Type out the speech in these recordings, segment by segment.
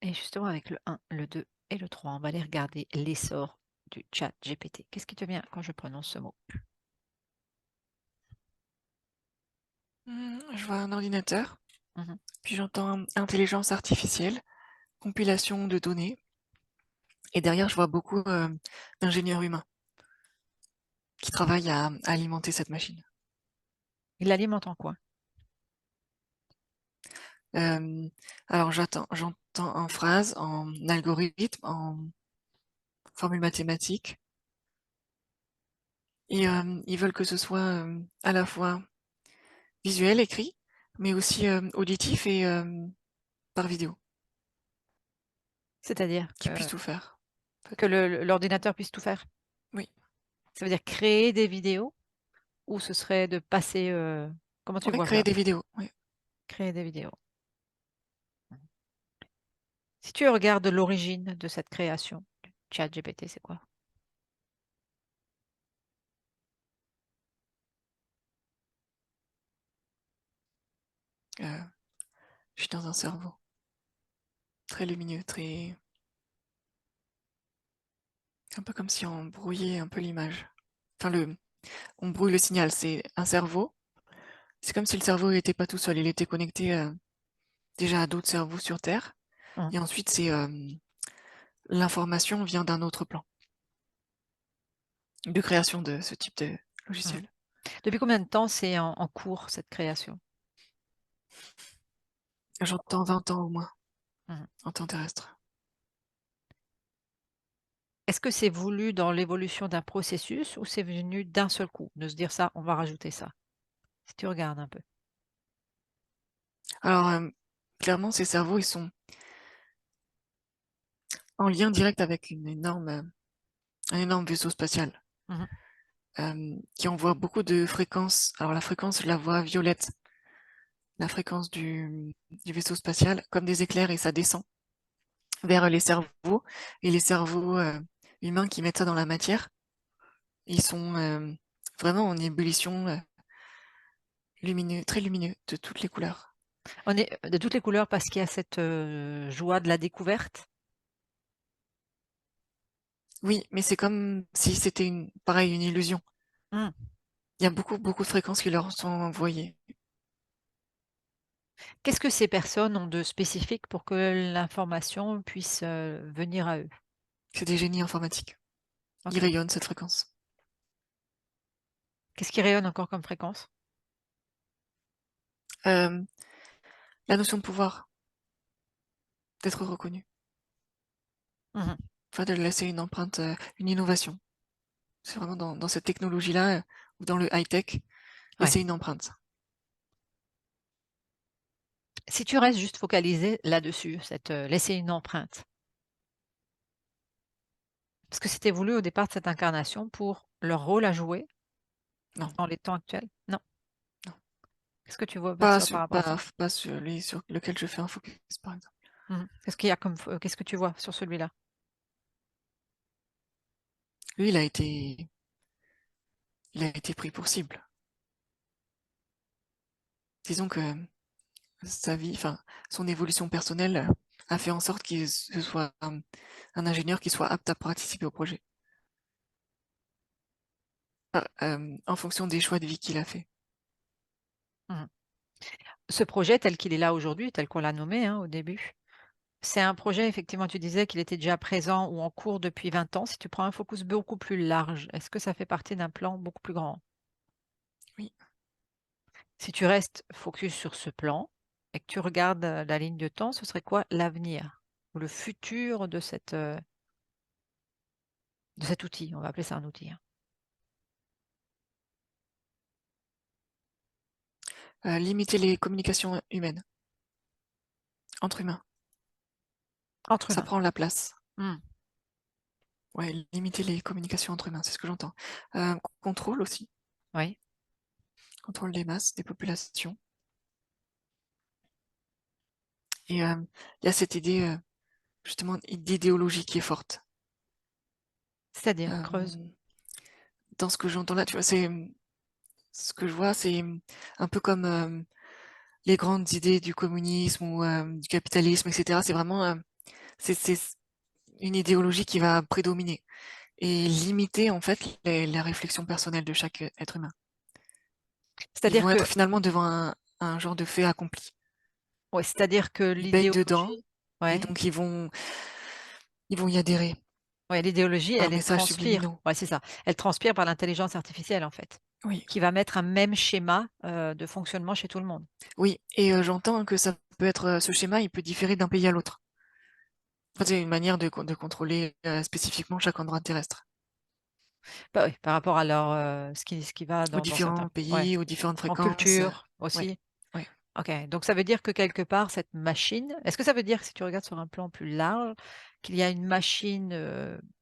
Et justement avec le 1, le 2 et le 3, on va aller regarder l'essor du chat GPT. Qu'est-ce qui te vient quand je prononce ce mot? Je vois un ordinateur, Mmh. puis j'entends intelligence artificielle, compilation de données, et derrière je vois beaucoup d'ingénieurs humains qui travaillent à alimenter cette machine. Il alimente en quoi? Euh, alors j'entends en phrase, en algorithme, en formule mathématique, et ils veulent que ce soit à la fois visuel, écrit, mais aussi auditif et par vidéo, C'est-à-dire qu'ils puissent tout faire, en que fait. l'ordinateur puisse tout faire? Oui, Ça veut dire créer des vidéos ou ce serait de passer, comment tu ouais, vois créer ça? des vidéos, oui. Créer des vidéos. Mmh. Si tu regardes l'origine de cette création du ChatGPT, c'est quoi? Euh, je suis dans un cerveau très lumineux, très un peu comme si on brouillait un peu l'image. Enfin, on brouille le signal. C'est un cerveau. C'est comme si le cerveau n'était pas tout seul. Il était connecté déjà à d'autres cerveaux sur Terre. Mmh, Et ensuite, c'est l'information vient d'un autre plan de création de ce type de mmh. logiciel. Depuis combien de temps c'est en cours cette création? J'entends 20 ans au moins Mmh. en temps terrestre. Est-ce que c'est voulu dans l'évolution d'un processus ou c'est venu d'un seul coup? De se dire: «Ça, on va rajouter ça». Si tu regardes un peu. Alors, clairement, ces cerveaux, ils sont en lien direct avec un énorme vaisseau spatial Mmh. qui envoie beaucoup de fréquences. Alors, la fréquence, je la vois violette, la fréquence du vaisseau spatial, comme des éclairs, et ça descend vers les cerveaux. Et les cerveaux humains qui mettent ça dans la matière, ils sont vraiment en ébullition, lumineux, très lumineux, de toutes les couleurs. On est de toutes les couleurs parce qu'il y a cette, joie de la découverte? Oui, mais c'est comme si c'était pareil, une illusion. Mmh. Il y a beaucoup, beaucoup de fréquences qui leur sont envoyées. Qu'est-ce que ces personnes ont de spécifique pour que l'information puisse, venir à eux? C'est des génies informatiques. Ils OK. rayonnent cette fréquence. Qu'est-ce qui rayonne encore comme fréquence? Euh, la notion de pouvoir, d'être reconnu, Mmh. enfin de laisser une empreinte, une innovation. C'est vraiment dans cette technologie-là, ou dans le high-tech, Ouais. laisser une empreinte. Si tu restes juste focalisé là-dessus, cette, laisser une empreinte, parce que c'était voulu au départ de cette incarnation pour leur rôle à jouer Non, dans les temps actuels? Non? non. Qu'est-ce que tu vois Pas perçois sur, par rapport à ça? pas, pas sur lequel je fais un focus, par exemple. Mmh. Qu'est-ce qu'il y a comme qu'est-ce que tu vois sur celui-là? Lui, il a été pris pour cible. Disons que sa vie, enfin, son évolution personnelle a fait en sorte qu'il ce soit un ingénieur qui soit apte à participer au projet, en fonction des choix de vie qu'il a fait. Mmh. Ce projet tel qu'il est là aujourd'hui, tel qu'on l'a nommé, hein, au début, c'est un projet effectivement, tu disais qu'il était déjà présent ou en cours depuis 20 ans. Si tu prends un focus beaucoup plus large, est-ce que ça fait partie d'un plan beaucoup plus grand? Oui. Si tu restes focus sur ce plan et que tu regardes, la ligne de temps, ce serait quoi l'avenir ou le futur de cet outil? On va appeler ça un outil, hein. Limiter les communications humaines, entre humains. Entre Ça humains. prend la place. Mmh. Ouais, limiter les communications entre humains, c'est ce que j'entends. Contrôle aussi, Oui, contrôle des masses, des populations. Et il y a cette idée, justement, d'idéologie qui est forte. c'est-à-dire? Creuse. Euh, dans ce que j'entends là, tu vois, ce que je vois, c'est un peu comme les grandes idées du communisme ou du capitalisme, etc. C'est vraiment C'est une idéologie qui va prédominer et limiter en fait la réflexion personnelle de chaque être humain. Ils C'est-à-dire vont être que finalement devant un genre de fait accompli. ouais, c'est-à-dire que Ils baignent dedans l'idéologie et ouais, donc ils vont y adhérer ouais, l'idéologie, par elle est messages transpire. subliminaux. Ouais, c'est ça. Elle transpire par l'intelligence artificielle, en fait, Oui, qui va mettre un même schéma, de fonctionnement chez tout le monde. oui, et j'entends que ça peut être ce schéma, il peut différer d'un pays à l'autre. En fait, c'est une manière de contrôler spécifiquement chaque endroit terrestre, Bah, oui, par rapport à leur, ce qui va aux dans certains différents ouais, pays, aux différentes en fréquences. culture Ouais, aussi. ouais. OK, donc ça veut dire que quelque part cette machine est-ce que ça veut dire que si tu regardes sur un plan plus large, qu'il y a une machine,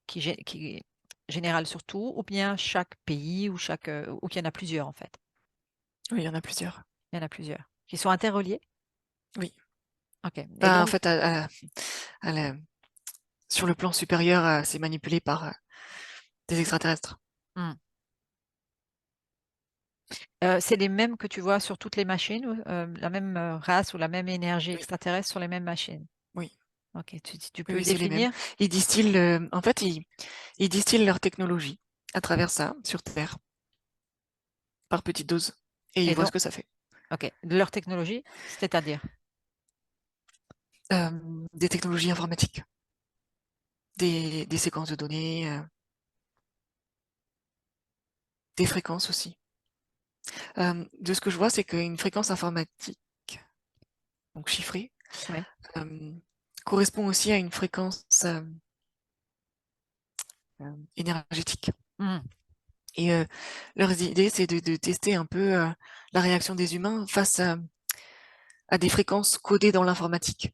qui est générale sur tout ou bien chaque pays ou ou qu'il y en a plusieurs en fait? Oui, il y en a plusieurs. Il y en a plusieurs qui sont interreliés? Oui. OK et Bah, en donc fait, à la- sur le plan supérieur, c'est manipulé par des extraterrestres. mmh, c'est les mêmes que tu vois sur toutes les machines ou, la même, race ou la même énergie Oui, extraterrestre sur les mêmes machines? oui, OK, tu oui, peux oui, c'est les mêmes. définir? Ils distillent, en fait, ils distillent leur technologie à travers ça, sur Terre, par petites doses, et ils Et voient ce donc que ça fait. OK, de leur technologie, c'est-à-dire? Des technologies informatiques, des séquences de données, des fréquences aussi. De ce que je vois, c'est qu'une fréquence informatique, donc chiffrée, Ouais. euh, correspond aussi à une fréquence énergétique. Mmh. Et leurs idées, c'est de tester un peu la réaction des humains face à des fréquences codées dans l'informatique.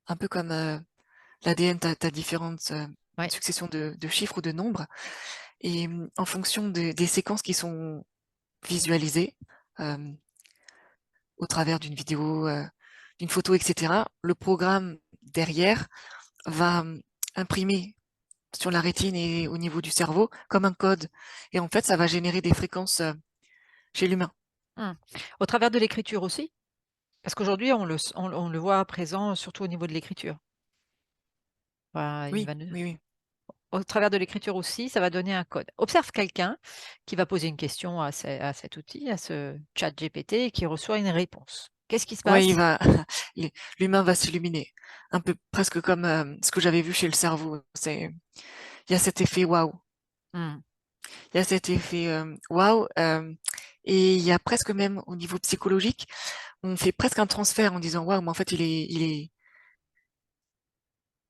Un peu comme l'ADN, tu as différentes Ouais. successions de chiffres ou de nombres. Et en fonction des séquences qui sont visualisées euh, au travers d'une vidéo, d'une photo, etc., le programme derrière va imprimer sur la rétine et au niveau du cerveau comme un code. Et en fait, ça va générer des fréquences chez l'humain. Mmh. Au travers de l'écriture aussi? Parce qu'aujourd'hui on le voit présent surtout au niveau de l'écriture. Bah, il Oui, va ne oui, oui. au travers de l'écriture aussi, ça va donner un code. Observe quelqu'un qui va poser une question à cet outil, à ce chat GPT et qui reçoit une réponse. Qu'est-ce qui se Ouais, passe? l'humain va s'illuminer. Un peu presque comme ce que j'avais vu chez le cerveau. Il y a cet effet waouh. Mmh. Il y a cet effet waouh. Et il y a presque même au niveau psychologique, on fait presque un transfert en disant waouh, mais en fait, il est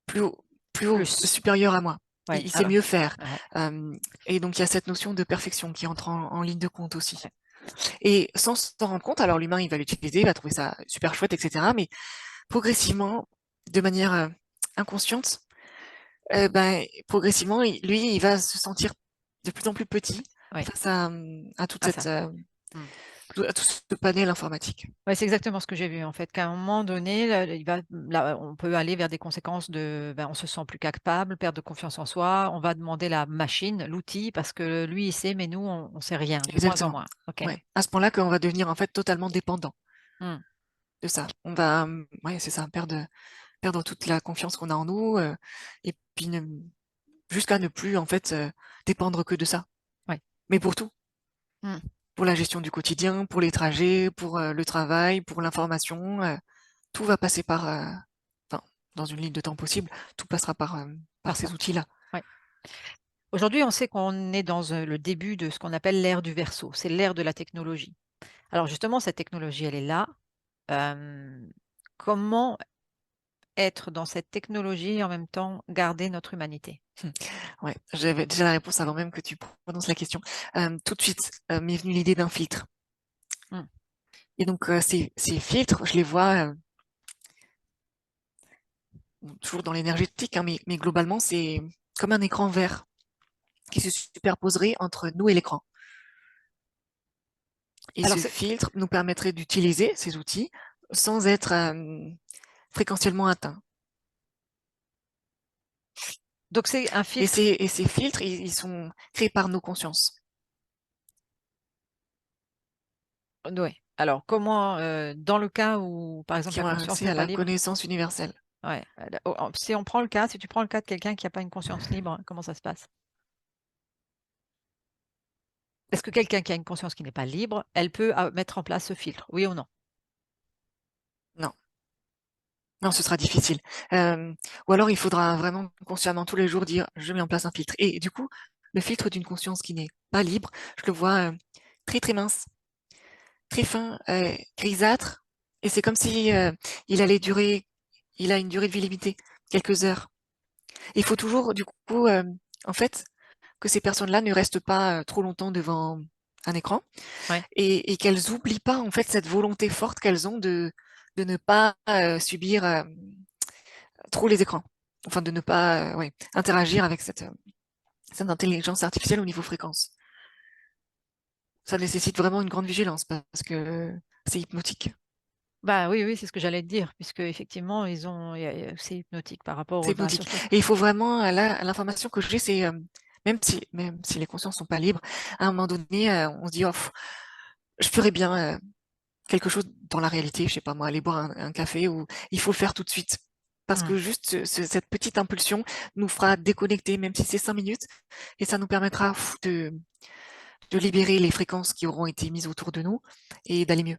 plus haut, plus haut, Plus. supérieur à moi. Ouais, Il sait alors mieux faire. ouais, Euh, et donc, il y a cette notion de perfection qui entre en ligne de compte aussi. ouais. Et sans s'en rendre compte, alors l'humain, il va l'utiliser, il va trouver ça super chouette, etc. Mais progressivement, de manière inconsciente, progressivement, lui, il va se sentir de plus en plus petit Ouais. face à toute Ah ça. cette, Mmh. à tout ce panel informatique. Ouais, c'est exactement ce que j'ai vu en fait, qu'à un moment donné, il va là, on peut aller vers des conséquences de, ben, on se sent plus capable, perte de confiance en soi, on va demander la machine, l'outil parce que lui il sait, mais nous on sait rien, de moins en Exactement. moins. OK. Ouais. À ce point-là qu'on va devenir en fait totalement dépendant Mmh. de ça. On va, ouais, c'est ça, perdre toute la confiance qu'on a en nous, et puis jusqu'à ne plus en fait dépendre que de ça. Ouais. Mais pour tout, Mmh. pour la gestion du quotidien, pour les trajets, pour le travail, pour l'information, tout va passer par, enfin, dans une ligne de temps possible, tout passera par Par ces ça. outils-là. Ouais. Aujourd'hui, on sait qu'on est dans, le début de ce qu'on appelle l'ère du Verseau, c'est l'ère de la technologie. Alors justement, cette technologie, elle est là. Comment être dans cette technologie et en même temps garder notre humanité? Ouais, j'avais déjà la réponse avant même que tu prononces la question. Tout de suite, m'est venue l'idée d'un filtre. Mmh. Et donc, ces filtres, je les vois toujours dans l'énergétique, hein, mais globalement, c'est comme un écran vert qui se superposerait entre nous et l'écran. Et Alors ce c'est filtre nous permettrait d'utiliser ces outils sans être fréquentiellement atteint. donc c'est un Et filtre. ces filtres, ils sont créés par nos consciences, Ouais. Alors comment, dans le cas où, par exemple, qui la ont conscience accès n'est à pas la libre? connaissance universelle. Ouais. Si tu prends le cas de quelqu'un qui a pas une conscience libre, comment ça se passe? Est-ce que quelqu'un qui a une conscience qui n'est pas libre, elle peut, mettre en place ce filtre, oui ou non? Non, non, ce sera difficile. Ou alors il faudra vraiment consciemment tous les jours dire: «Je mets en place un filtre» et du coup, le filtre d'une conscience qui n'est pas libre, je le vois, très, très mince, très fin, grisâtre et c'est comme si, il allait durer il a une durée de vie limitée, quelques heures. Il faut toujours du coup, en fait, que ces personnes-là ne restent pas, trop longtemps devant un écran Ouais. et qu'elles oublient pas, en fait, cette volonté forte qu'elles ont de ne pas, subir, trop les écrans. Enfin de ne pas, ouais, interagir avec cette intelligence artificielle au niveau fréquence. Ça nécessite vraiment une grande vigilance parce que c'est hypnotique. Bah, oui, oui, c'est ce que j'allais te dire, puisque effectivement ils ont c'est hypnotique par rapport, C'est bah, hypnotique surtout et il faut vraiment, là, l'information que j'ai, c'est, même si les consciences sont pas libres, à un moment donné, on se dit: «Oh, je ferais bien, quelque chose dans la réalité, je sais pas moi, aller boire un café ou il faut le faire tout de suite. Parce mmh. que juste cette petite impulsion nous fera déconnecter, même si c'est 5 minutes, et ça nous permettra de libérer les fréquences qui auront été mises autour de nous et d'aller mieux.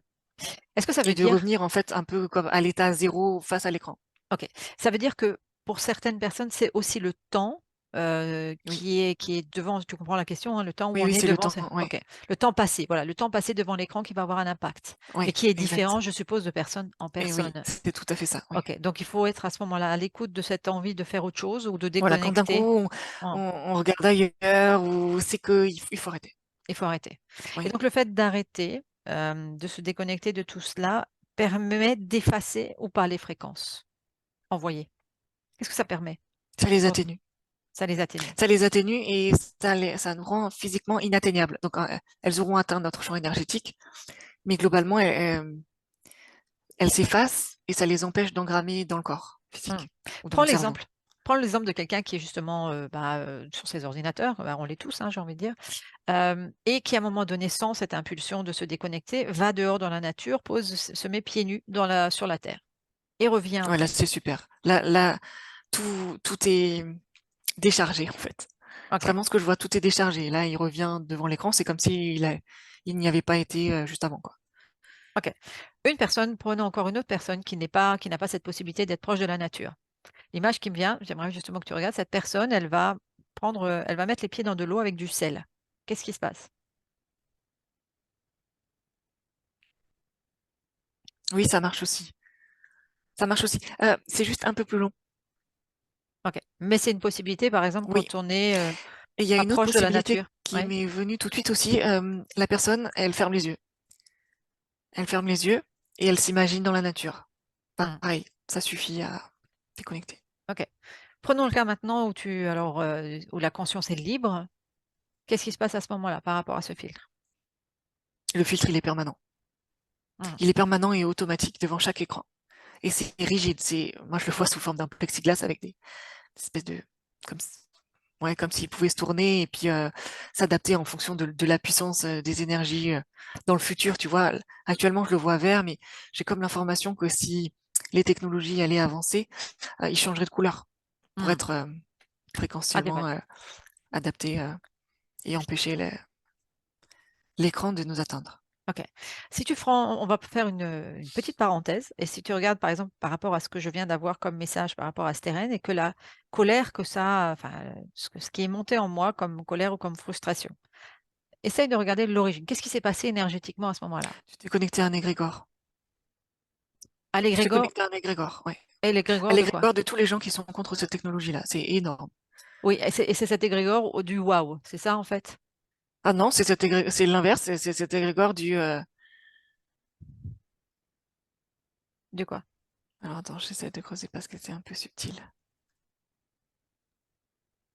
Est-ce que ça Et veut de dire revenir en fait un peu comme à l'état zéro face à l'écran. OK, ça veut dire que pour certaines personnes, c'est aussi le temps, Oui, qui est devant, tu comprends la question, hein? Le temps où oui, on oui, est c'est le devant temps, c'est ouais, OK. Le temps passé, voilà, le temps passé devant l'écran qui va avoir un impact, mais ouais, qui est exact. différent, je suppose, de personne en Et oui, personne. c'est tout à fait ça, oui. OK, donc il faut être à ce moment-là à l'écoute de cette envie de faire autre chose ou de Voilà, quand d'un coup déconnecter. Mmh, on regarde ailleurs ou c'est qu'il faut arrêter. il faut arrêter et Oui. donc le fait d'arrêter, de se déconnecter de tout cela, permet d'effacer ou pas les fréquences envoyées? Qu'est-ce que ça permet? Ça les Pour atténue. ça les atténue. Ça les atténue et ça nous rend physiquement inatteignables. Donc, elles auront atteint notre champ énergétique, mais globalement, elles s'effacent et ça les empêche d'engrammer dans le corps Mmh. physique ou dans Prends le cerveau. l'exemple prends l'exemple de quelqu'un qui est justement, sur ses ordinateurs, bah, on l'est tous, hein, j'ai envie de dire, et qui à un moment donné sent cette impulsion de se déconnecter, va dehors dans la nature, se met pieds nus sur la terre et revient Ouais, là, après. c'est super. Là, tout est déchargé, en fait. OK, Vraiment, ce que je vois, tout est déchargé. Là, il revient devant l'écran, c'est comme il n'y avait pas été, juste avant, quoi. OK. Prenons encore une autre personne qui n'a pas cette possibilité d'être proche de la nature. L'image qui me vient, j'aimerais justement que tu regardes, cette personne, elle va mettre les pieds dans de l'eau avec du sel. Qu'est-ce qui se passe? Oui, ça marche aussi. Ça marche aussi. C'est juste un peu plus long. OK. Mais c'est une possibilité, par exemple, Oui. quand on est, Et il y a pas une autre proche de la possibilité nature. qui Ouais? m'est venue tout de suite aussi. La personne, elle ferme les yeux. Elle ferme les yeux et elle s'imagine dans la nature. Mmh. Pareil, ça suffit à déconnecter. OK. Prenons le cas maintenant où la conscience est libre. Qu'est-ce qui se passe à ce moment-là, par rapport à ce filtre? Le filtre, il est permanent. Mmh. Il est permanent et automatique devant chaque écran. Et c'est rigide. Moi, je le vois sous forme d'un plexiglas avec des espèces de, comme, ouais, comme s'il pouvait se tourner et puis s'adapter en fonction de la puissance des énergies dans le futur. Tu vois, actuellement, je le vois vert, mais j'ai comme l'information que si les technologies allaient avancer, il changerait de couleur pour Mmh. être fréquentiellement Adéquat. adapté et empêcher l'écran de nous atteindre. OK. Si tu prends On va faire une petite parenthèse et si tu regardes, par exemple, par rapport à ce que je viens d'avoir comme message par rapport à Steren et que la colère que ça enfin, ce qui est monté en moi comme colère ou comme frustration. Essaye de regarder l'origine. Qu'est-ce qui s'est passé énergétiquement à ce moment-là? Tu t'es connecté à un égrégore. À Tu t'es l'égrégore connecté à un égrégore, ouais. et À l'égrégore de quoi? l'égrégore de tous les gens qui sont contre cette technologie-là. C'est énorme. Oui et c'est cet égrégore du waouh, c'est ça, en fait? Ah non, c'est l'inverse, c'est cet égrégore du. Du quoi? Alors attends, j'essaie de creuser parce que c'est un peu subtil.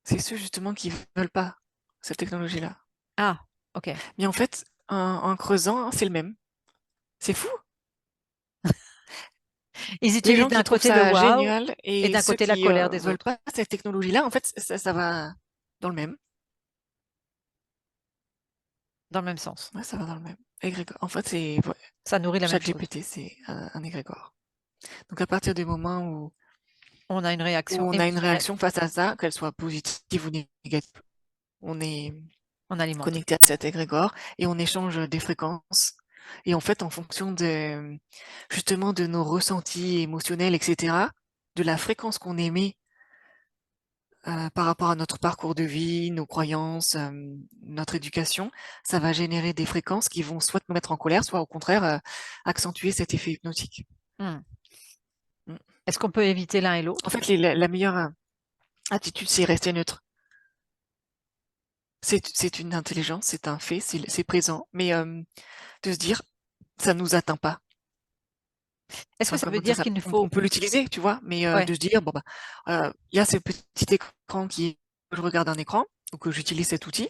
C'est ceux justement qui veulent pas cette technologie-là. Ah, OK. Mais en fait, en creusant, c'est le même. C'est fou. Ils Les utilisent gens qui d'un trouvent côté le ça waouh génial et et d'un ceux côté la qui colère des veulent autres. pas cette technologie-là, en fait, ça va dans le même. Dans le même sens. Ouais, ça va dans le même. Égrégore. En fait, Ça nourrit la même chose. ChatGPT, c'est un égrégore. Donc à partir du moment où On a une réaction on a une émotionnelle, réaction face à ça, qu'elle soit positive ou négative. On est on alimente. connecté à cet égrégore et on échange des fréquences. Et en fait, en fonction justement de nos ressentis émotionnels, etc., de la fréquence qu'on émet par rapport à notre parcours de vie, nos croyances, notre éducation, ça va générer des fréquences qui vont soit nous mettre en colère, soit au contraire accentuer cet effet hypnotique. Hmm. Mm. Est-ce qu'on peut éviter l'un et En l'autre? fait, la meilleure attitude, c'est rester neutre. C'est une intelligence, c'est un fait, c'est présent, mais de se dire, ça nous atteint pas. Est-ce que Enfin, ça veut comment dire dire ça? qu'il ne On faut... peut l'utiliser, tu vois, mais Ouais, de se dire, bon, bah, il y a ce petit écran que je regarde un écran, ou que j'utilise cet outil.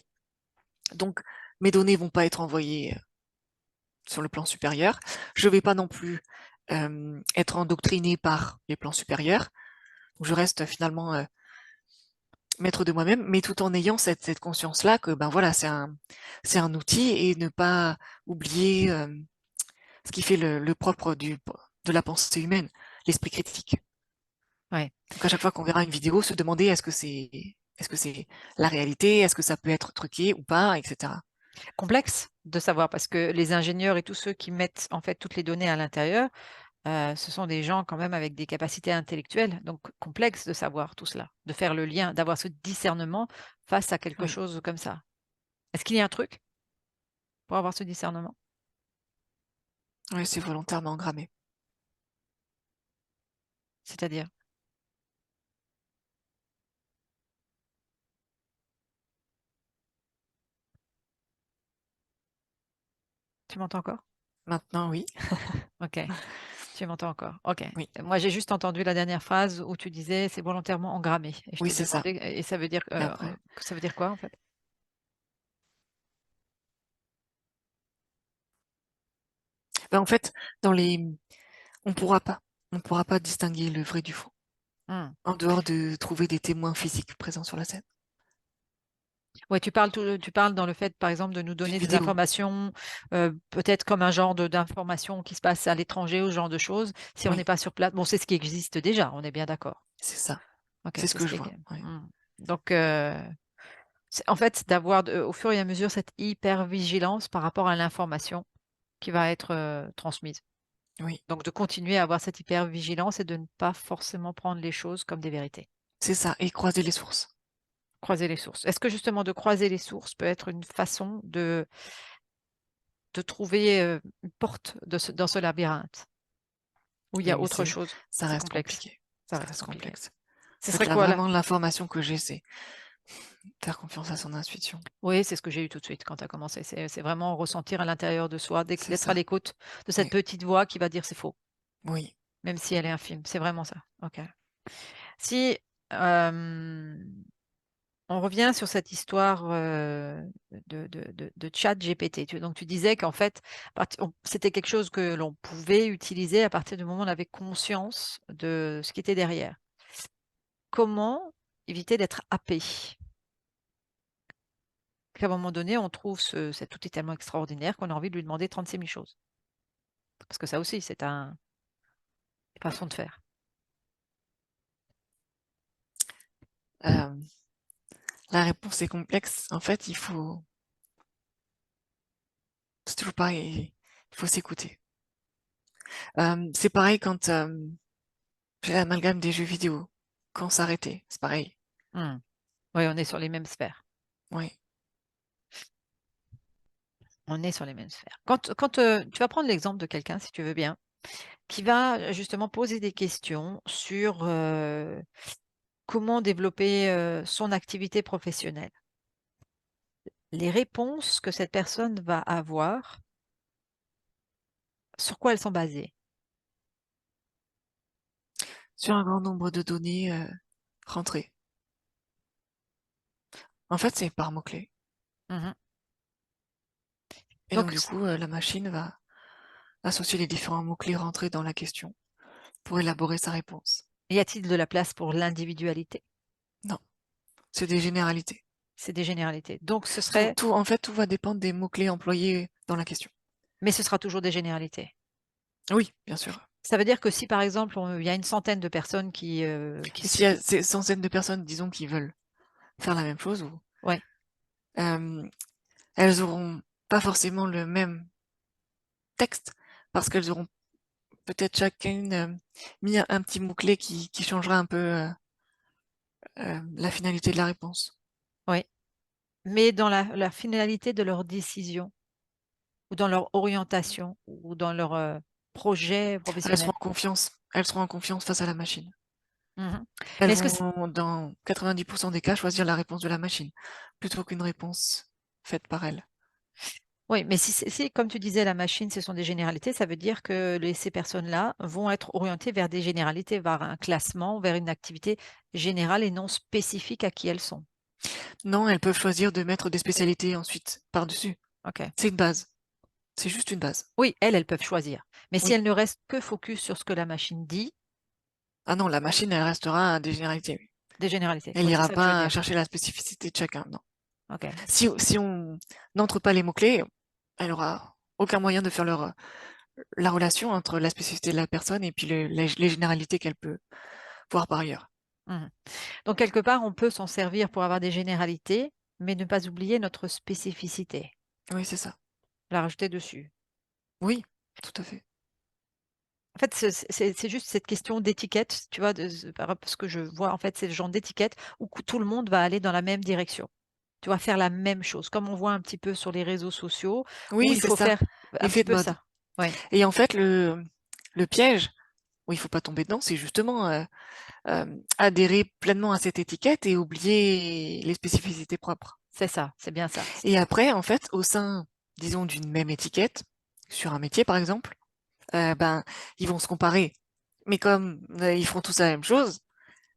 Donc, mes données vont pas être envoyées sur le plan supérieur. Je vais pas non plus être endoctriné par les plans supérieurs. Donc, je reste finalement maître de moi-même, mais tout en ayant cette conscience-là que ben voilà, c'est un outil et ne pas oublier ce qui fait le propre de la pensée humaine, l'esprit critique. ouais. Donc à chaque fois qu'on verra une vidéo, se demander est-ce que c'est la réalité, est-ce que ça peut être truqué ou pas, etc. Complexe de savoir parce que les ingénieurs et tous ceux qui mettent en fait toutes les données à l'intérieur, ce sont des gens quand même avec des capacités intellectuelles, donc complexe de savoir tout cela, de faire le lien, d'avoir ce discernement face à quelque Oui, chose comme ça. Est-ce qu'il y a un truc pour avoir ce discernement? oui, c'est volontairement engrammé. C'est-à-dire? Tu m'entends encore? Maintenant, oui, OK. Tu m'entends encore? OK. oui, Moi, j'ai juste entendu la dernière phrase où tu disais: «C'est volontairement engrammé» et je oui, te c'est ça. demandais et ça veut dire, Et après, que ça veut dire quoi, en fait? ben, en fait, dans les, on pourra pas, on pourra pas distinguer le vrai du faux Mmh. en dehors de trouver des témoins physiques présents sur la scène Ouais, tu parles dans le fait, par exemple, de nous d'une donner des vidéo. informations, peut-être comme un genre de d'informations qui se passent à l'étranger ou ce genre de choses, si on n'est Oui, pas sur place. Bon, c'est ce qui existe déjà, on est bien d'accord? c'est ça. OK, C'est ce c'est que ce je qui vois. est Oui, mmh. Donc c'est en fait, d'avoir de au fur et à mesure cette hypervigilance par rapport à l'information qui va être, transmise. oui, Donc de continuer à avoir cette hypervigilance et de ne pas forcément prendre les choses comme des vérités. c'est ça. Et croiser les sources. Croiser les sources. Est-ce que justement de croiser les sources peut être une façon de trouver, une porte dans ce labyrinthe? Où il y Oui, a mais autre chose? ça C'est reste complexe. compliqué. Ça Ça reste reste compliqué. complexe. Ce En fait, serait là, quoi là? vraiment, l'information que j'ai, c'est faire confiance à son intuition. Oui, c'est ce que j'ai eu tout de suite quand tu as commencé. C'est vraiment ressentir à l'intérieur de soi, C'est d'être à ça. l'écoute de cette Oui, petite voix qui va dire: «C'est faux», oui. même si elle est infime. C'est vraiment ça. OK. Si, hem on revient sur cette histoire, de ChatGPT. Donc tu disais qu'en fait, c'était quelque chose que l'on pouvait utiliser à partir du moment où on avait conscience de ce qui était derrière. Comment éviter d'être happé? Qu'à un moment donné, on trouve cet outil tellement extraordinaire qu'on a envie de lui demander 36 000 choses. Parce que ça aussi, c'est une façon de faire. Euh, la réponse est complexe. En fait, c'est toujours pareil, il faut s'écouter. C'est pareil quand j'ai l'amalgame des jeux vidéo. Quand s'arrêter, c'est pareil. Mmh. Oui, on est sur les mêmes sphères. Oui, On est sur les mêmes sphères. Quand, tu vas prendre l'exemple de quelqu'un, si tu veux bien, qui va justement poser des questions sur, comment développer, son activité professionnelle. Les réponses que cette personne va avoir, sur quoi elles sont basées? sur un grand nombre de données rentrées. En fait, c'est par mots-clés. Mmh. Et donc, Donc du s coup, la machine va associer les différents mots-clés rentrés dans la question pour élaborer sa réponse. y a-t-il de la place pour l'individualité? Non, c'est des généralités. C'est des généralités. Donc ce serait En fait, tout va dépendre des mots-clés employés dans la question. mais ce sera toujours des généralités. Oui, bien sûr. Ça veut dire que si, par exemple, il y a une centaine de personnes Et s'il y a ces centaines de personnes, disons, qui veulent faire la même chose, ouais, euh, elles auront pas forcément le même texte, parce qu'elles auront peut-être chacune mis un petit mot-clé qui changera un peu la finalité de la réponse. ouais, mais dans la finalité de leur décision ou dans leur orientation ou dans leur, projet Elles seront professionnel. en confiance. Elles seront en confiance face à la machine. Mmh. Elles Mais est-ce que c vont, dans 90% des cas, choisir la réponse de la machine, plutôt qu'une réponse faite par elles. Oui, mais si comme tu disais la machine, ce sont des généralités, ça veut dire que ces personnes-là vont être orientées vers des généralités, vers un classement, vers une activité générale et non spécifique à qui elles sont. Non, elles peuvent choisir de mettre des spécialités ensuite par-dessus. OK. C'est une base. C'est juste une base. Oui, elles peuvent choisir. Mais si Oui. elles ne restent que focus sur ce que la machine dit, Ah non, la machine, elle restera des généralités. Oui. des généralités. Elle Oui, c'est n'ira ça que je veux pas dire. chercher la spécificité de chacun. Non. OK. Si on n'entre pas les mots-clés, elle aura aucun moyen de faire la relation entre la spécificité de la personne et puis les généralités qu'elle peut voir par ailleurs. Mmh. Donc quelque part, on peut s'en servir pour avoir des généralités, mais ne pas oublier notre spécificité, Oui, c'est ça. la rajouter dessus. Oui, tout à fait. En fait, c'est juste cette question d'étiquette, tu vois? Par rapport à ce que je vois, en fait, c'est le genre d'étiquette où tout le monde va aller dans la même direction. Tu vas faire la même chose, comme on voit un petit peu sur les réseaux sociaux où Oui, il c'est faut ça. faire un L'effet petit de peu mode. ça. Ouais, Et en fait, le piège où il faut pas tomber dedans, c'est justement adhérer pleinement à cette étiquette et oublier les spécificités propres. c'est ça, c'est bien ça. Et après, en fait, au sein, disons, d'une même étiquette, sur un métier par exemple, ben, ils vont se comparer. Mais comme ils font tous la même chose,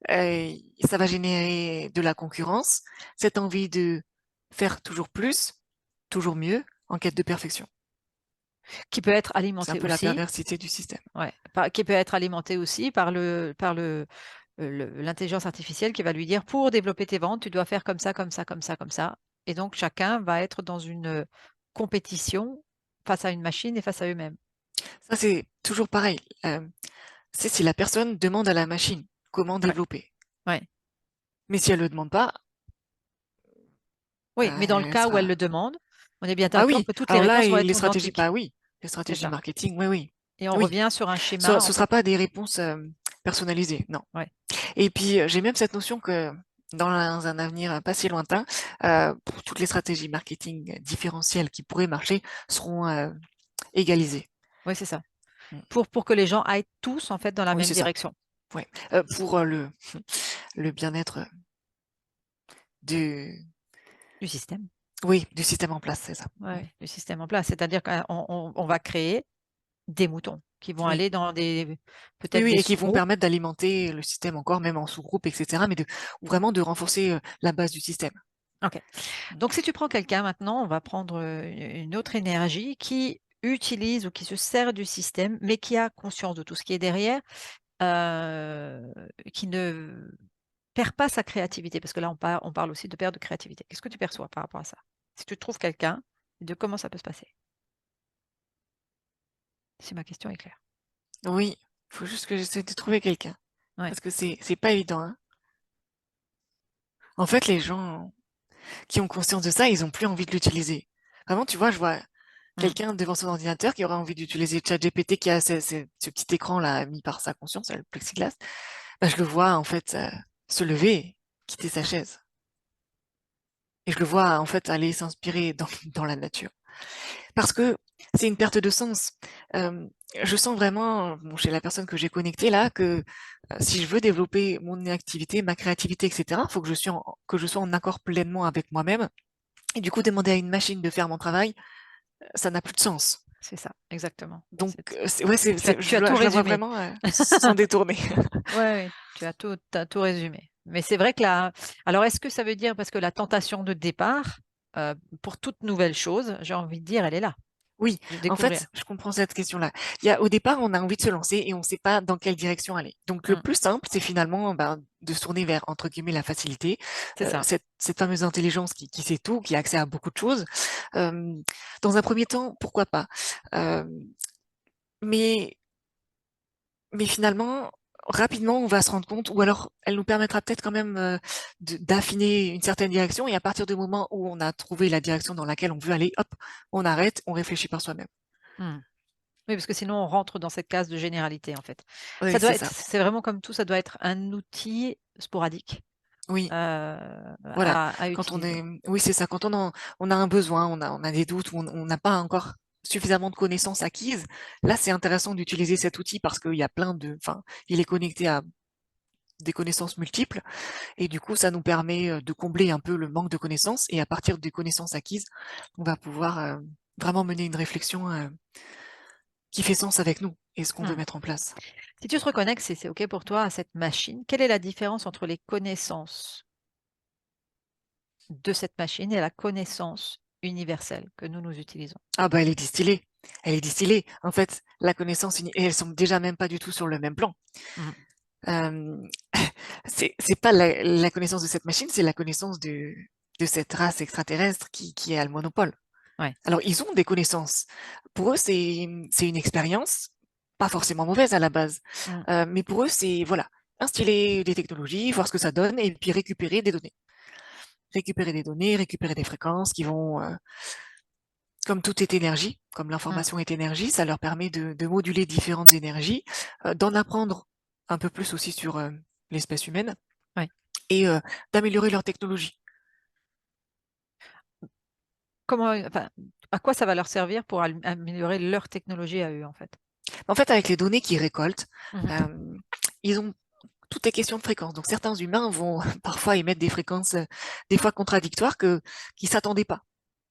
euh, ça va générer de la concurrence, cette envie de faire toujours plus, toujours mieux, en quête de perfection. Qui peut être C'est un alimenté peu la aussi, perversité du système. ouais, qui peut être alimenté aussi par l'intelligence artificielle qui va lui dire: «Pour développer tes ventes, tu dois faire comme ça, comme ça, comme ça, comme ça» et donc chacun va être dans une, compétition face à une machine et face à eux-mêmes. Ça, c'est toujours pareil. C'est si la personne demande à la machine comment Ouais, développer. ouais. Mais si elle le demande pas, Oui, mais dans le elle cas où elle sera. le demande, on est bien Ah d'accord oui, que toutes les alors là, réponses vont et les être stratégies, identiques. bah oui, les C'est stratégies ça marketing, oui, oui. et on Oui, revient sur un ce schéma ne en sera fait. pas des réponses personnalisées, non. Ouais, Et puis, j'ai même cette notion que dans un avenir pas si lointain, toutes les stratégies marketing différentielles qui pourraient marcher seront égalisées. ouais, c'est ça. Mm. Pour que les gens aillent tous en fait dans la Oui, même c'est ça. direction Ouais. Pour le bien-être du, du système. oui, du système en place, c'est ça. Ouais, Mm. ouais, du système en place. C'est-à-dire qu'on va créer des moutons qui vont Oui. aller dans des Oui, peut-être oui, des et qui vont sous-groupes. permettre d'alimenter le système encore, même en sous-groupe, etc., mais vraiment de renforcer la base du système. OK. Donc si tu prends quelqu'un maintenant, on va prendre, une autre énergie qui utilise ou qui se sert du système, mais qui a conscience de tout ce qui est derrière, heu, qui ne perd pas sa créativité, parce que là on parle aussi de perte de créativité. Qu'est-ce que tu perçois par rapport à ça? Si tu trouves quelqu'un, de comment ça peut se passer? Si ma question est claire. Oui, il faut juste que j'essaie de trouver quelqu'un, Ouais. parce que c'est pas évident, hein. En fait, les gens qui ont conscience de ça, ils ont plus envie de l'utiliser. Vraiment, tu vois, je vois Mmh. quelqu'un devant son ordinateur qui aura envie d'utiliser ChatGPT qui a ce petit écran là mis par sa conscience, le plexiglas. Bah, je le vois en fait se lever, quitter sa chaise, et je le vois en fait aller s'inspirer dans la nature. Parce que c'est une perte de sens. Euh, je sens vraiment, bon, chez la personne que j'ai connectée là, que si je veux développer mon activité, ma créativité, etc., il faut que je sois en accord pleinement avec moi-même. Et du coup, demander à une machine de faire mon travail, ça n'a plus de sens. C'est ça, exactement. Donc, C'est ouais, tu as tout je la vois résumé. vraiment sans détourner. Ouais, ouais, tu as tout résumé. Mais c'est vrai que là alors est-ce que ça veut dire parce que la tentation de départ, pour toute nouvelle chose, j'ai envie de dire, elle est là, Oui, de en découvrir. fait, je comprends cette question-là. Au départ, on a envie de se lancer et on ne sait pas dans quelle direction aller. Donc, le Mmh, plus simple, c'est finalement ben, de se tourner vers, entre guillemets, la facilité, c'est ça. cette fameuse intelligence qui sait tout, qui a accès à beaucoup de choses. Euh, dans un premier temps, pourquoi pas? Euh, mais mais finalement, rapidement, on va se rendre compte, ou alors elle nous permettra peut-être quand même d'affiner une certaine direction, et à partir du moment où on a trouvé la direction dans laquelle on veut aller, hop, on arrête, on réfléchit par soi-même. Mmh. Oui, parce que sinon on rentre dans cette case de généralité, en fait. Oui, Ça doit c'est être ça. c'est vraiment comme tout, ça doit être un outil sporadique, Oui, voilà. à Quand on utiliser. est, oui, c'est ça. Quand on a un besoin, on a des doutes, ou on n'a pas encore suffisamment de connaissances acquises, là, c'est intéressant d'utiliser cet outil parce qu'il y a enfin, il est connecté à des connaissances multiples, et du coup, ça nous permet de combler un peu le manque de connaissances, et à partir des connaissances acquises, on va pouvoir vraiment mener une réflexion qui fait sens avec nous et ce qu'on veut Mmh. mettre en place. Si tu te reconnectes, c'est OK pour toi à cette machine, quelle est la différence entre les connaissances de cette machine et la connaissance universelle que nous utilisons? Ah bah elle est distillée. Elle est distillée. En fait, la connaissance, et elles sont déjà même pas du tout sur le même plan. Mmh. Euh, c'est pas la connaissance de cette machine, c'est la connaissance de cette race extraterrestre qui a le monopole. Ouais. Alors, ils ont des connaissances. Pour eux, c'est une expérience, pas forcément mauvaise à la base. Mmh. Mais pour eux, c'est, voilà, instiller des technologies, voir ce que ça donne, et puis récupérer des données. Récupérer des données, récupérer des fréquences qui vont, comme tout est énergie, comme Mmh. l'information est énergie, ça leur permet de moduler différentes énergies, d'en apprendre un peu plus aussi sur l'espèce humaine, Ouais. et d'améliorer leur technologie. Comment, enfin, à quoi ça va leur servir pour améliorer leur technologie à eux, en fait? En fait, avec les données qu'ils récoltent, Mmh mh. euh, ils ont tout est question de fréquence. Donc certains humains vont parfois émettre des fréquences des fois contradictoires qui s'attendaient pas.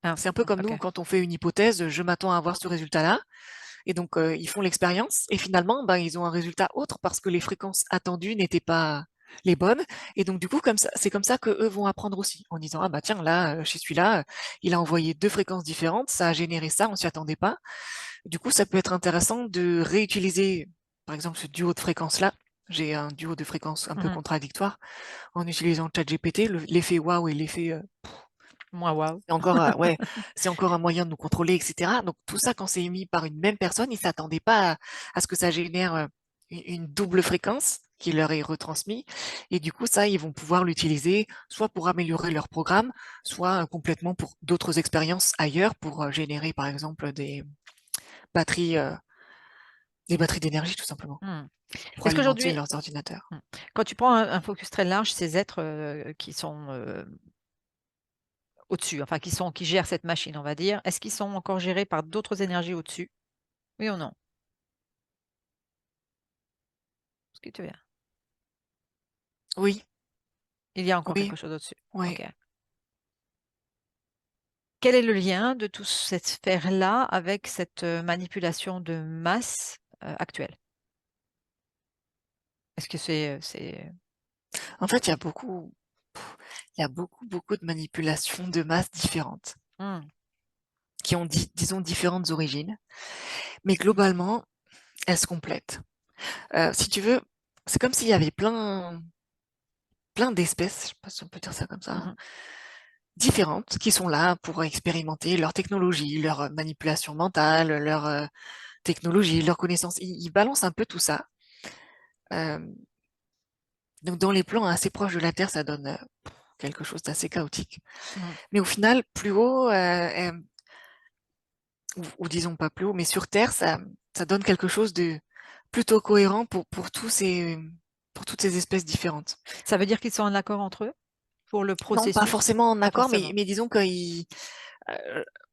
Ah, C'est un peu comme nous OK. quand on fait une hypothèse, je m'attends à avoir ce résultat-là, et donc ils font l'expérience, et finalement ben, ils ont un résultat autre parce que les fréquences attendues n'étaient pas les bonnes, et donc du coup comme ça, c'est comme ça que eux vont apprendre aussi, en disant ah bah tiens là chez celui-là il a envoyé deux fréquences différentes, ça a généré ça, on s'y attendait pas. Du coup ça peut être intéressant de réutiliser par exemple ce duo de fréquences là. J'ai un duo de fréquences un peu Mmh. contradictoire en utilisant ChatGPT, l'effet waouh et l'effet Moins waouh. c'est encore, ouais, c'est encore un moyen de nous contrôler, etc. Donc tout ça, quand c'est émis par une même personne, ils s'attendaient pas à ce que ça génère une double fréquence qui leur est retransmise. Et du coup, ça, ils vont pouvoir l'utiliser soit pour améliorer leur programme, soit complètement pour d'autres expériences ailleurs, pour générer, par exemple, batteries, euh, des batteries d'énergie, tout simplement, Mmh. pour Est-ce alimenter qu'aujourd'hui, leurs ordinateurs. mmh, quand tu prends un focus très large, ces êtres, qui sont, au-dessus, enfin qui gèrent cette machine, on va dire, est-ce qu'ils sont encore gérés par d'autres énergies au-dessus? Oui ou non? Est-ce que tu veux? Oui, Il y a encore oui, quelque chose au-dessus? oui. OK. Quel est le lien de toute cette sphère-là avec cette, manipulation de masse, actuelle? Est-ce que c'est En fait, il y a beaucoup de manipulations de masse différentes, mmh, qui ont, disons, différentes origines, mais mmh, globalement, elles se complètent. Si tu veux, c'est comme s'il y avait plein d'espèces, je sais pas si on peut dire ça comme ça, mmh hein, mh, différentes, qui sont là pour expérimenter leur technologie, leur manipulation mentale, leur technologie, leurs connaissances. Ils balancent un peu tout ça. Euh, donc dans les plans assez proches de la Terre, ça donne quelque chose d'assez chaotique. mmh. Mais au final, plus haut, ou disons pas plus haut, mais sur Terre, ça donne quelque chose de plutôt cohérent pour toutes ces espèces différentes. Ça veut dire qu'ils sont en accord entre eux pour le Non, pas processus? forcément en Pas accord, forcément. mais disons que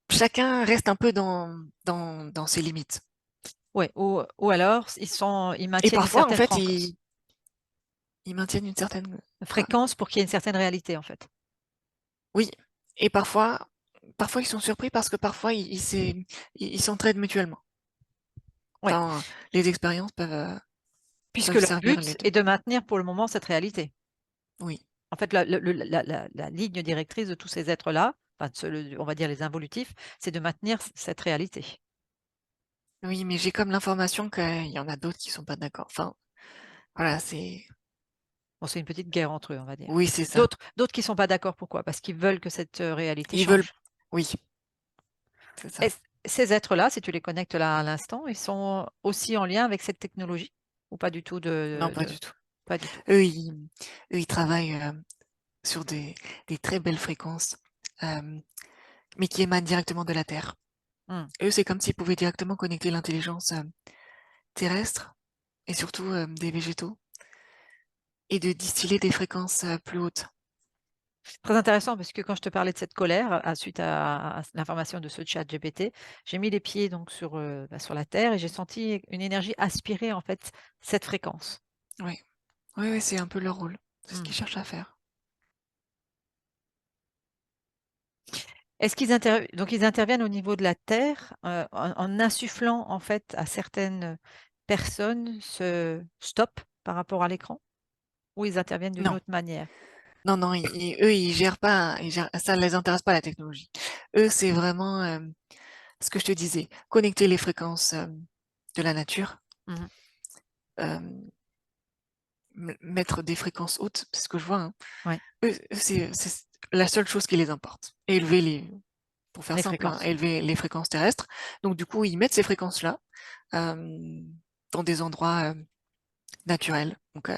chacun reste un peu dans ses limites. Ouais, ou alors ils Et maintiennent une parfois, en certaine fait, ils maintiennent une certaine, quoi. fréquence pour qu'il y ait une certaine réalité, en fait. Oui. Et parfois ils sont surpris parce que parfois ils s'entraident mutuellement. Ouais, Enfin, les expériences puisque peuvent leur servir les but deux. est de maintenir pour le moment cette réalité. Oui. En fait, la ligne directrice de tous ces êtres-là, enfin de on va dire les involutifs, c'est de maintenir cette réalité. Oui, mais j'ai comme l'information qu'il y en a d'autres qui sont pas d'accord. Enfin, voilà, c'est, Bon, c'est une petite guerre entre eux, on va dire. oui, c'est ça. D'autres qui sont pas d'accord, pourquoi? Parce qu'ils veulent que cette, réalité Ils veulent, change. oui, c'est ça. Est-ce ces êtres-là, si tu les connectes là à l'instant, ils sont aussi en lien avec cette technologie? Ou pas du tout Non, pas du tout. pas du tout? Eux, ils, eux, ils travaillent sur des très belles fréquences, euh, mais qui émanent directement de la Terre. Mmh. Eux, c'est comme s'ils pouvaient directement connecter l'intelligence terrestre et surtout des végétaux et de distiller des fréquences plus hautes. Très intéressant parce que quand je te parlais de cette colère, suite à l'information de ce chat GPT, j'ai mis les pieds donc sur la terre et j'ai senti une énergie aspirer en fait cette fréquence. Oui, oui, oui, c'est un peu leur rôle. C'est ce Mmh. qu'ils cherchent à faire. Est-ce qu'ils donc ils interviennent au niveau de la terre, en insufflant en fait à certaines personnes ce stop par rapport à l'écran? Ou ils interviennent d'une Non, autre manière? non, non, eux, ils gèrent pas, ça ne les intéresse pas la technologie. Eux, c'est vraiment ce que je te disais, connecter les fréquences de la nature, Mmh. euh, mettre des fréquences hautes, c'est ce que je vois, hein. Ouais, Eux, c'est la seule chose qui les importe. Élever pour faire les simple, hein, fréquences. élever les fréquences terrestres. Donc du coup, ils mettent ces fréquences-là euh, dans des endroits naturels, donc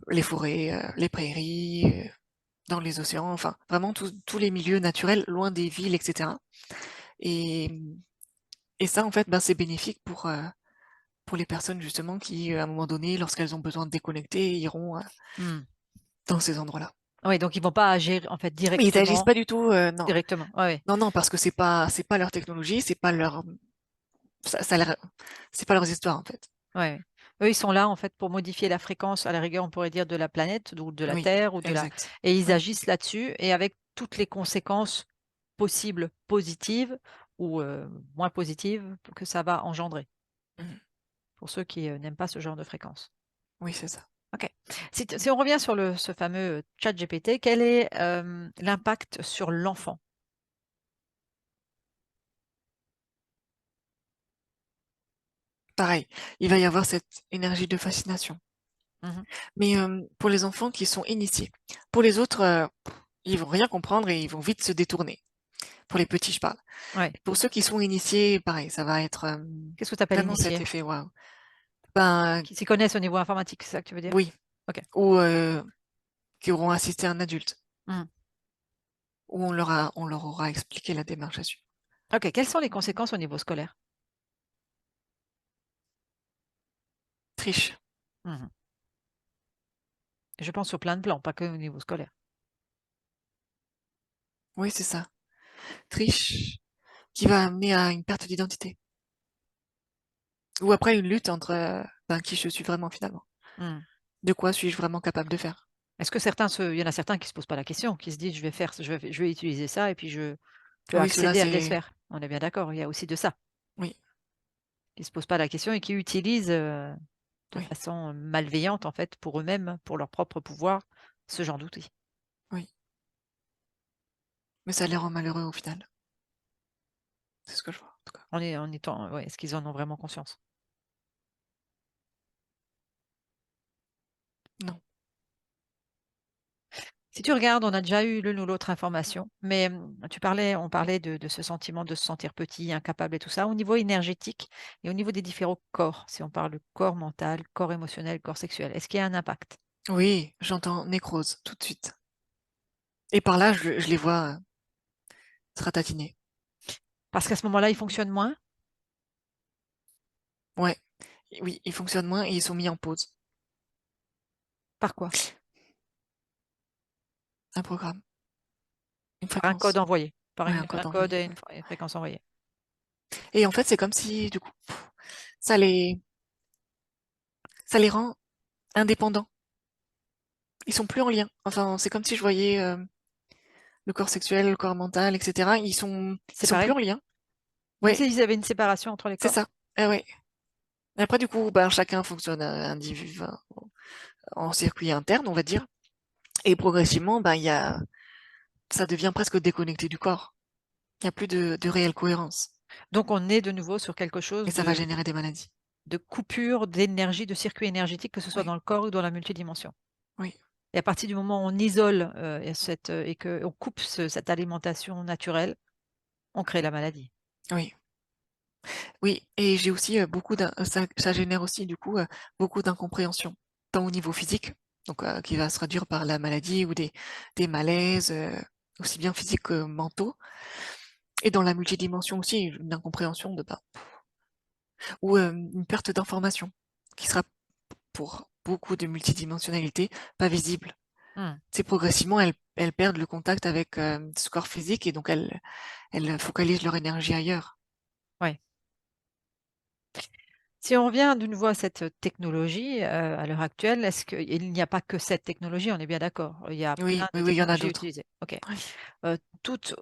les forêts, les prairies, dans les océans, enfin vraiment tous les milieux naturels, loin des villes, etc. Et, et ça, en fait, ben, c'est bénéfique pour les personnes justement qui, à un moment donné, lorsqu'elles ont besoin de déconnecter, iront Mmh. dans ces endroits-là. Oui, donc ils vont pas agir en fait Mais ils agissent directement pas du tout, non. directement. Ouais, ouais. Non, non, parce que c'est pas leur technologie, c'est pas leur, c'est pas leurs histoires en fait. Ouais, ouais. Eux, ils sont là, en fait, pour modifier la fréquence, à la rigueur, on pourrait dire de la planète ou de la Oui, Terre ou de la exact. et ils Oui, agissent là-dessus et avec toutes les conséquences possibles positives ou moins positives que ça va engendrer, mhm. pour ceux qui, n'aiment pas ce genre de fréquence. Oui, c'est ça. OK. Si on revient sur ce fameux, ChatGPT, quel est, l'impact sur l'enfant? Pareil, il va y avoir cette énergie de fascination. Mmh. Mais pour les enfants qui sont initiés, pour les autres, ils vont rien comprendre et ils vont vite se détourner. Pour les petits, je parle. Ouais. Pour ceux qui sont initiés, pareil, ça va être Qu'est-ce que tu appelles vraiment cet initié? effet waouh. Ben Qui s'y connaissent au niveau informatique, c'est ça que tu veux dire? oui, OK. ou qui auront assisté à un adulte, Mmh. où on leur aura expliqué la démarche à suivre. OK. Quelles sont les conséquences au niveau scolaire? Triche. Mmh. Je pense sur plein de plans, pas que au niveau scolaire. Oui, c'est ça. Triche qui va amener à une perte d'identité. Ou après une lutte entre ben, qui je suis vraiment finalement. Mmh. De quoi suis-je vraiment capable de faire? Est-ce que il y en a certains qui se posent pas la question, qui se disent: «Je vais faire je vais utiliser ça et puis je peux Oui, cela accéder à des c'est. sphères». On est bien d'accord, il y a aussi de ça, Oui, qui se posent pas la question et qui utilisent, de oui, façon malveillante, en fait, pour eux-mêmes, pour leur propre pouvoir, ce genre d'outils. oui. Mais ça les rend malheureux au final. C'est ce que je vois, en tout cas. En étant ouais, est-ce qu'ils en ont vraiment conscience? Non. Si tu regardes, on a déjà eu l'une ou l'autre information, mais on parlait de ce sentiment de se sentir petit, incapable et tout ça. Au niveau énergétique et au niveau des différents corps, si on parle de corps mental, corps émotionnel, corps sexuel, est-ce qu'il y a un impact? Oui, j'entends nécrose tout de suite. Et par là, je les vois se ratatiner. Parce qu'à ce moment-là, ils fonctionnent moins? Ouais, oui, ils fonctionnent moins et ils sont mis en pause. Par quoi? Un programme, une Par un code fréquence. envoyé, par Ouais, un un code code envoyé. et Ouais. une fréquence envoyée. Et en fait, c'est comme si, du coup, ça les, ça les rend indépendants. Ils sont plus en lien. Enfin, c'est comme si je voyais le corps sexuel, le corps mental, etc. Ils sont plus Séparés? en lien. Comme Ouais, s'ils avaient une séparation entre les c'est corps? ça. Ah ouais. Et après, du coup, ben, chacun fonctionne en circuit interne, on va dire. Et progressivement, ben, ça devient presque déconnecté du corps. Il n'y a plus de réelle cohérence. Donc on est de nouveau sur quelque Et chose ça va générer des maladies. de coupure d'énergie, de circuit énergétique, que ce soit Oui, dans le corps ou dans la multidimension. oui, Et à partir du moment où on isole, et qu'on coupe cette alimentation naturelle, on crée la maladie. oui. Oui, et j'ai aussi ça génère aussi du coup beaucoup d'incompréhension, tant au niveau physique, donc qui va se traduire par la maladie ou des malaises, aussi bien physiques que mentaux, et dans la multidimension aussi, une incompréhension de pas, ou une perte d'information qui sera pour beaucoup de multidimensionnalité pas visible. Mmh. C'est progressivement elles perdent le contact avec ce corps physique et donc elles focalisent leur énergie ailleurs. Ouais. Si on revient de nouveau à cette technologie, à l'heure actuelle, est-ce qu'il n'y a pas que cette technologie, on est bien d'accord? Il y a plein Oui, de oui, oui, il y en a technologies d'autres. utilisées. OK. Ouais. Toutes,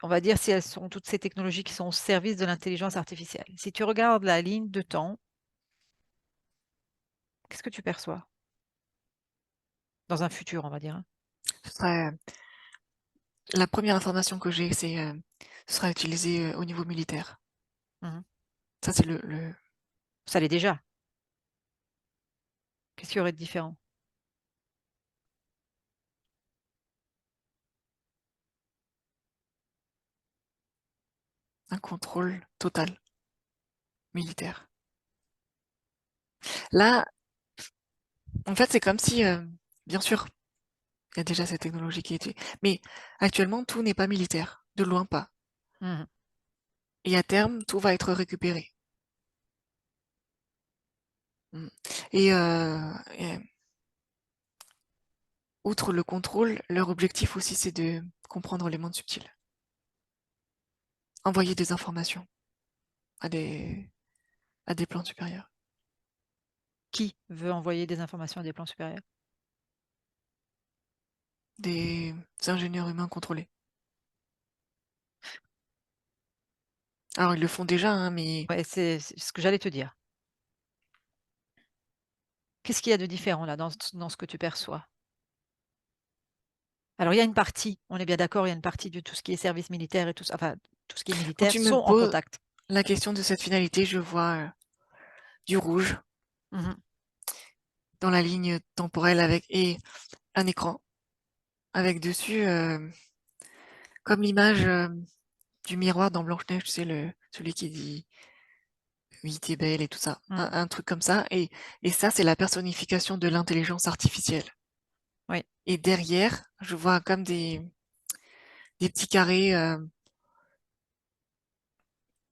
on va dire si elles sont toutes ces technologies qui sont au service de l'intelligence artificielle. Si tu regardes la ligne de temps, qu'est-ce que tu perçois? Dans un futur, on va dire, hein. Ce serait la première information que j'ai, ce sera utilisé, au niveau militaire. Mmh. Ça, c'est le Ça l'est déjà. Qu'est-ce qu'il y aurait de différent? un contrôle total militaire. Là, en fait, c'est comme si, bien sûr, il y a déjà cette technologie qui est utilisée, mais actuellement, tout n'est pas militaire, de loin pas. Mmh. Et à terme, tout va être récupéré. Mmh. Et outre le contrôle, leur objectif aussi, c'est de comprendre les mondes subtils. Envoyer des informations à des plans supérieurs. Qui veut envoyer des informations à des plans supérieurs? Des ingénieurs humains contrôlés. Alors, ils le font déjà, hein, mais Ouais, c'est ce que j'allais te dire. Qu'est-ce qu'il y a de différent là dans ce que tu perçois? Alors il y a une partie, on est bien d'accord, il y a une partie de tout ce qui est service militaire et tout ça, enfin tout ce qui est quand militaire tu me sont en poses contact. la question de cette finalité, je vois du rouge Mmh mh. dans la ligne temporelle avec et un écran avec dessus, comme l'image du miroir dans Blanche-Neige, tu sais, celui qui dit oui, t'es belle et tout ça, Mmh. un truc comme ça, et ça, c'est la personnification de l'intelligence artificielle. Oui. Et derrière, je vois comme des petits carrés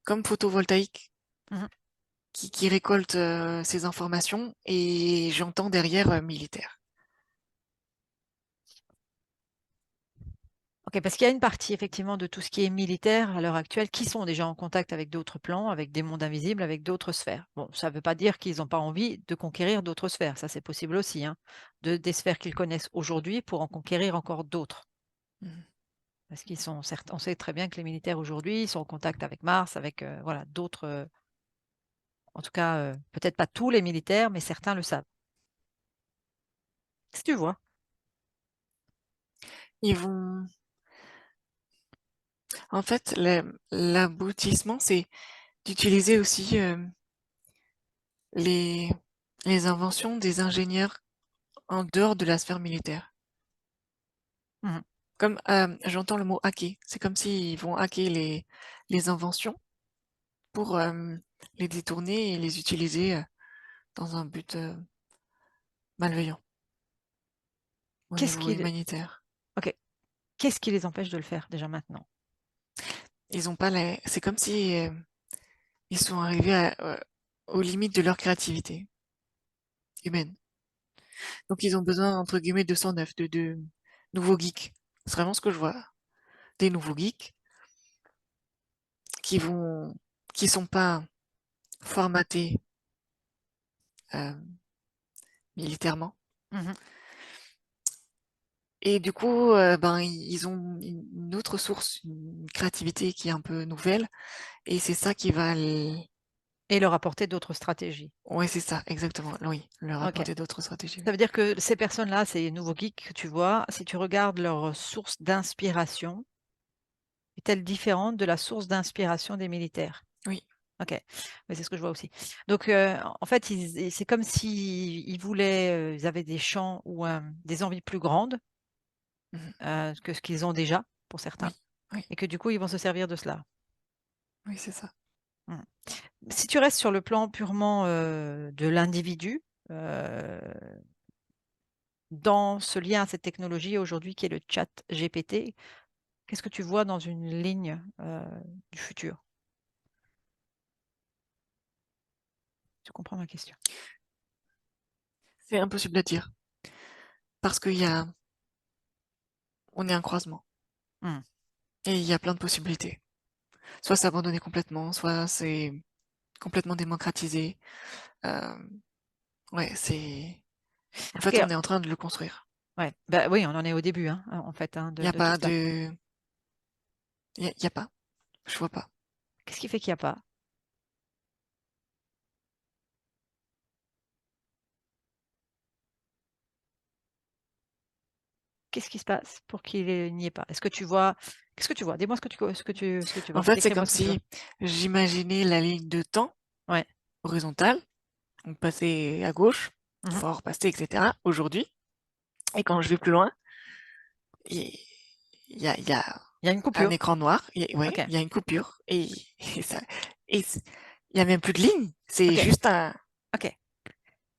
comme photovoltaïques Mmh mh. qui récoltent ces informations, et j'entends derrière militaire. OK, parce qu'il y a une partie effectivement de tout ce qui est militaire à l'heure actuelle qui sont déjà en contact avec d'autres plans, avec des mondes invisibles, avec d'autres sphères. Bon, ça ne veut pas dire qu'ils ont pas envie de conquérir d'autres sphères, ça c'est possible aussi, hein, des sphères qu'ils connaissent aujourd'hui pour en conquérir encore d'autres. Mmh. Parce qu'ils sont certes on sait très bien que les militaires aujourd'hui, ils sont en contact avec Mars, avec, voilà d'autres, en tout cas, peut-être pas tous les militaires, mais certains le savent. Qu'est-ce que tu vois? Ils vont En fait, l'aboutissement, c'est d'utiliser aussi les, les inventions des ingénieurs en dehors de la sphère militaire. Mmh mh. Comme j'entends le mot hacker, c'est comme s'ils vont hacker les inventions pour les détourner et les utiliser dans un but malveillant au Qu'est-ce niveau qui les humanitaire. OK, qu'est-ce qui les empêche de le faire déjà maintenant? Ils ont pas C'est comme si ils sont arrivés aux limites de leur créativité humaine. Donc ils ont besoin, entre guillemets, de 109, de nouveaux geeks. C'est vraiment ce que je vois. Des nouveaux geeks qui vont, qui sont pas formatés euh, militairement. Mmh mh. Et du coup, ben, ils ont une autre source, une créativité qui est un peu nouvelle. Et c'est ça qui va Et leur apporter d'autres stratégies. Ouais, c'est ça, exactement. Oui, leur OK. apporter d'autres stratégies. Ça Oui. veut dire que ces personnes-là, ces nouveaux geeks que tu vois, si tu regardes leur source d'inspiration, est-elle différente de la source d'inspiration des militaires? Oui. OK. Oui, c'est ce que je vois aussi. Donc, en fait, c'est comme s'ils voulaient, ils avaient des champs ou, des envies plus grandes, Mhm. que ce qu'ils ont déjà, pour certains, Oui. Oui. et que du coup, ils vont se servir de cela. Oui, c'est ça. Mmh. Si tu restes sur le plan purement, de l'individu, dans ce lien à cette technologie aujourd'hui qui est le chat GPT, qu'est-ce que tu vois dans une ligne, du futur? Tu comprends ma question? C'est impossible à dire parce on est un croisement Mmh. et il y a plein de possibilités. Soit c'est abandonné complètement, soit c'est complètement démocratisé. Euh, ouais, en fait, OK, on est en train de le construire. ouais, bah, oui, on en est au début, hein, en fait, hein, Il y a de tout pas ça. il y a pas, je vois pas. Qu'est-ce qui fait qu'il y a pas? Qu'est-ce qui se passe pour qu'il, n'y ait pas? Est-ce que tu vois qu'est-ce que tu vois? Dis-moi ce que tu En vois. fait, c'est Décris-moi comme ce que tu vois. si j'imaginais la ligne de temps Ouais. horizontale, donc passer à gauche, Mmh. fort, passer, etc. aujourd'hui. Et quand je vais plus loin, il il y a Il y a une un coupure. écran noir, ouais, OK, il y a une coupure et ça, il y a même plus de ligne. C'est OK, juste un, OK.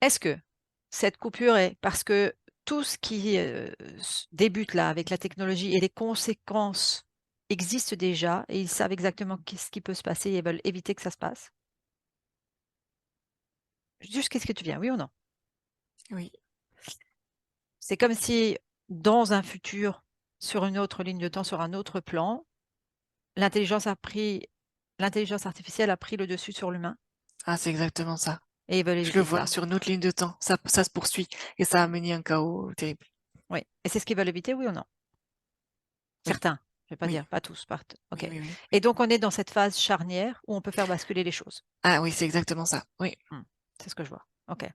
Est-ce que cette coupure est parce que tout ce qui, débute là avec la technologie et les conséquences existent déjà et ils savent exactement qu'est-ce qui peut se passer et ils veulent éviter que ça se passe? Juste qu'est-ce que tu viens, oui ou non? oui. C'est comme si dans un futur, sur une autre ligne de temps, sur un autre plan, l'intelligence a pris l'intelligence artificielle a pris le dessus sur l'humain Ah, c'est exactement ça. et ils veulent Je le éviter vois ça. sur une autre ligne de temps. Ça se poursuit et ça a mené un chaos terrible. Oui et c'est ce qu'ils veulent éviter, oui ou non? Oui, Certains, je vais pas oui, dire, pas tous, part OK oui, oui, oui, et oui. donc on est dans cette phase charnière où on peut faire basculer les choses? Ah oui, c'est exactement ça. Oui, Mmh. C'est ce que je vois. OK.